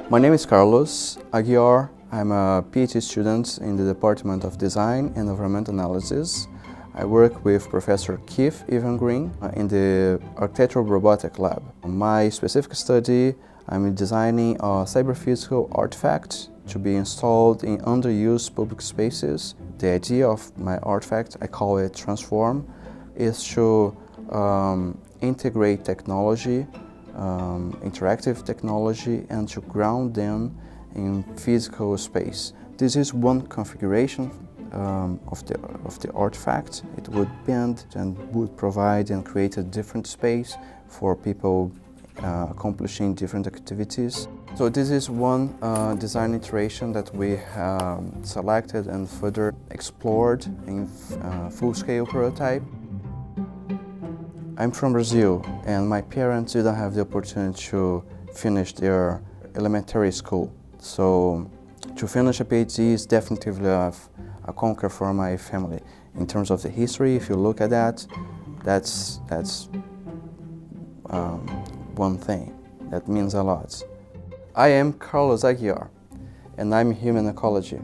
My name is Carlos Aguiar. I'm a Ph.D. student in the Department of Design and Environmental Analysis. I work with Professor Keith Green in the Architectural Robotics Lab. My specific study, I'm designing a cyber-physical artifact to be installed in underused public spaces. The idea of my artifact, I call it Transform, is to integrate technology, interactive technology, and to ground them in physical space. This is one configuration of the artifact. It would bend and would provide and create a different space for people accomplishing different activities. So this is one design iteration that we have selected and further explored in full-scale prototype. I'm from Brazil, and my parents didn't have the opportunity to finish their elementary school. So to finish a PhD is definitely a conquer for my family. In terms of the history, if you look at that, that's one thing that means a lot. I am Carlos Aguiar, and I'm Human Ecology.